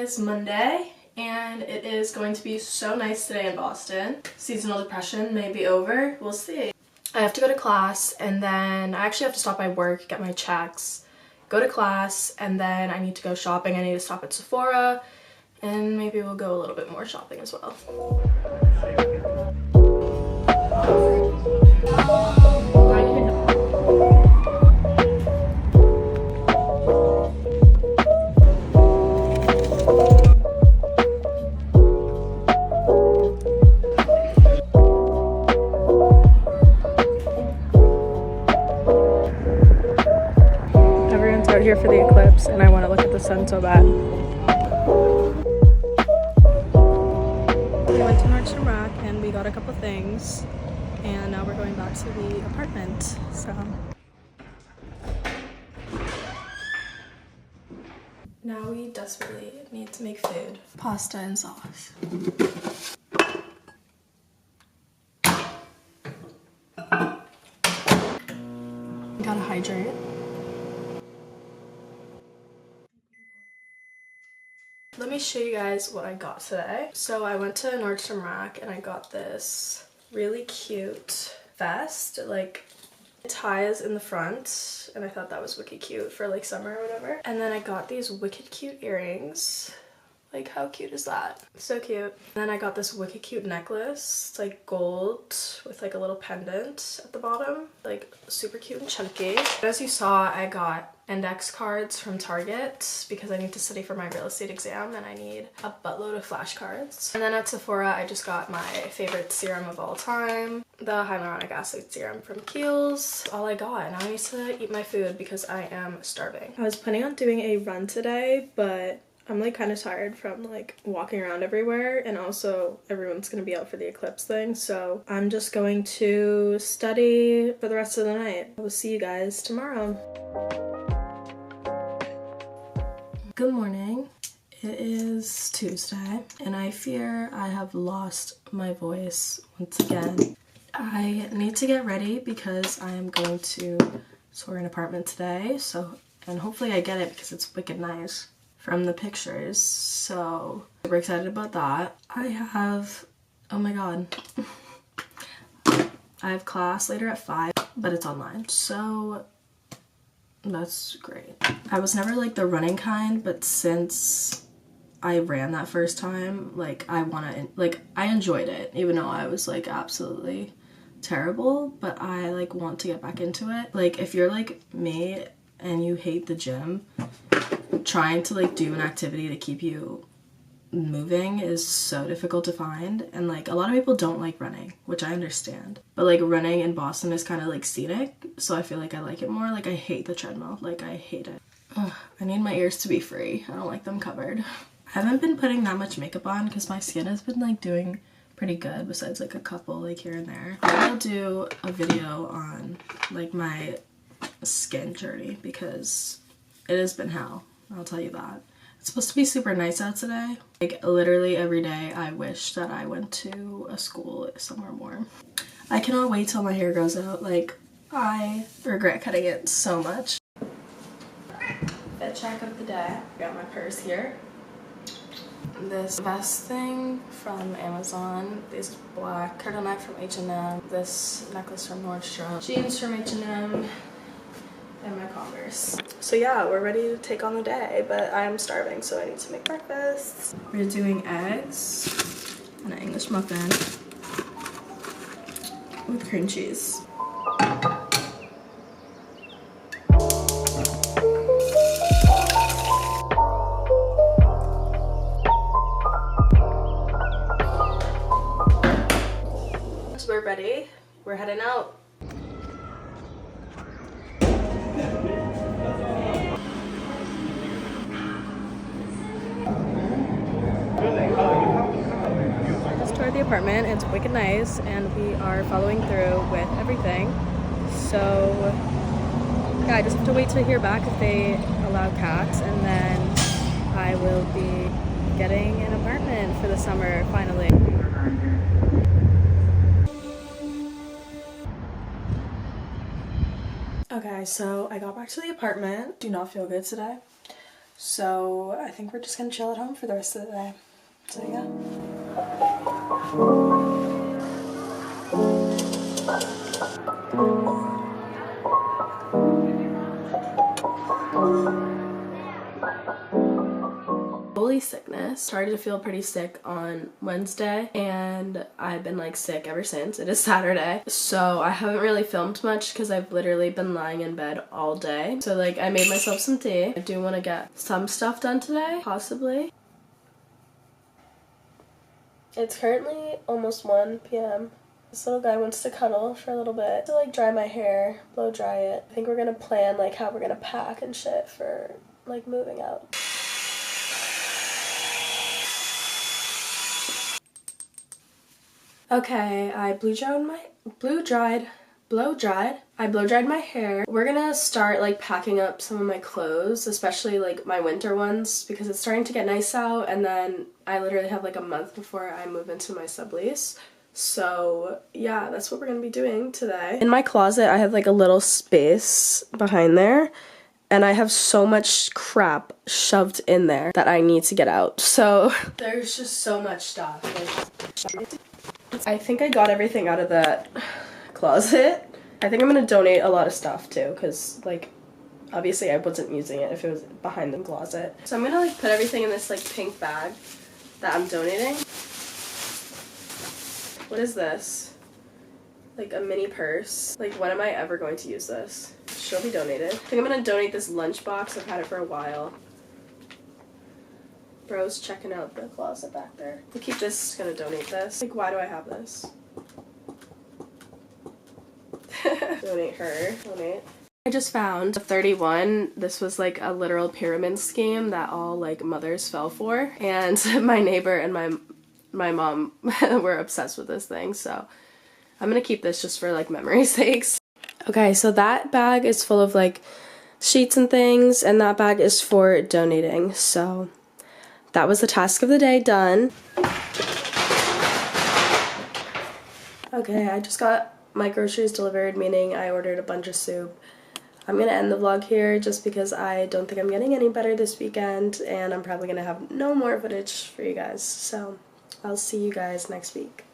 is Monday and it is going to be so nice today in Boston. Seasonal depression may be over, we'll see. I have to go to class and then I actually have to stop by work, get my checks, go to class, and then I need to go shopping. I need to stop at Sephora and maybe we'll go a little bit more shopping as well. Everyone's out here for the eclipse and I want to look at the sun so bad. We went to Nordstrom Rack and we got a couple things and now we're going back to the apartment. So now we desperately need to make food. Pasta and sauce. Gotta hydrate. Let me show you guys what I got today. So I went to Nordstrom Rack and I got this really cute vest. Like, it ties in the front and I thought that was wicked cute for like summer or whatever. And then I got these wicked cute earrings. Like, how cute is that? So cute. And then I got this wicked cute necklace. It's like gold with like a little pendant at the bottom. Like, super cute and chunky. As you saw, I got index cards from Target because I need to study for my real estate exam and I need a buttload of flashcards. And then at Sephora, I just got my favorite serum of all time, the hyaluronic acid serum from Kiehl's. All I got. Now I need to eat my food because I am starving. I was planning on doing a run today, but I'm like kind of tired from like walking around everywhere, and also everyone's gonna be out for the eclipse thing, so I'm just going to study for the rest of the night. I will see you guys tomorrow. Good morning. It is Tuesday and I fear I have lost my voice once again. I need to get ready because I am going to tour an apartment today, and hopefully I get it because it's wicked nice from the pictures, so super excited about that. I have, oh my god, I have class later at 5, but it's online, so that's great. I was never like the running kind, but since I ran that first time, like I enjoyed it, even though I was like absolutely terrible, but I like want to get back into it. Like, if you're like me and you hate the gym, trying to like do an activity to keep you moving is so difficult to find, and like a lot of people don't like running, which I understand, but like running in Boston is kind of like scenic, so I feel like I like it more. Like, I hate the treadmill, like I hate it. Ugh, I need my ears to be free. I don't like them covered. I haven't been putting that much makeup on because my skin has been like doing pretty good, besides like a couple like here and there. I'll do a video on like my skin journey because it has been hell, I'll tell you that. It's supposed to be super nice out today. Like, literally every day I wish that I went to a school somewhere warm. I cannot wait till my hair grows out. Like, I regret cutting it so much. Fit check of the day. Got my purse here. This vest thing from Amazon. This black turtleneck from H&M. This necklace from Nordstrom. Jeans from H&M. And my Converse. So yeah, we're ready to take on the day, but I am starving, so I need to make breakfast. We're doing eggs and an English muffin with cream cheese. So we're ready. We're heading out. The apartment. It's wicked nice and we are following through with everything, so yeah, I just have to wait to hear back if they allow cats, and then I will be getting an apartment for the summer finally. Okay, so I got back to the apartment. Do not feel good today. So I think we're just gonna chill at home for the rest of the day. So yeah. Holy sickness. Started to feel pretty sick on Wednesday and I've been like sick ever since. It is Saturday. So I haven't really filmed much because I've literally been lying in bed all day. So like I made myself some tea. I do want to get some stuff done today, possibly. It's currently almost 1 p.m. This little guy wants to cuddle for a little bit to like dry my hair, blow dry it. I think we're gonna plan like how we're gonna pack and shit for like moving out. Okay, I blow dried my hair. We're gonna start like packing up some of my clothes, especially like my winter ones, because it's starting to get nice out, and then I literally have like a month before I move into my sublease. So yeah, that's what we're gonna be doing today. In my closet, I have like a little space behind there, and I have so much crap shoved in there that I need to get out. So there's just so much stuff. I think I got everything out of that closet. I think I'm gonna donate a lot of stuff too, because like obviously I wasn't using it if it was behind the closet. So I'm gonna like put everything in this like pink bag that I'm donating. What is this? Like a mini purse. Like when am I ever going to use this? She'll be donated. I think I'm gonna donate this lunchbox. I've had it for a while. Bro's checking out the closet back there. We'll keep this, gonna donate this. Like, why do I have this? Donate her. Donate. I just found a 31. This was like a literal pyramid scheme that all like mothers fell for. And my neighbor and my mom were obsessed with this thing. So I'm gonna keep this just for like memory's sakes. Okay, so that bag is full of like sheets and things, and that bag is for donating. So that was the task of the day done. Okay, I just got my groceries delivered, meaning I ordered a bunch of soup. I'm gonna end the vlog here just because I don't think I'm getting any better this weekend, and I'm probably gonna have no more footage for you guys. So I'll see you guys next week.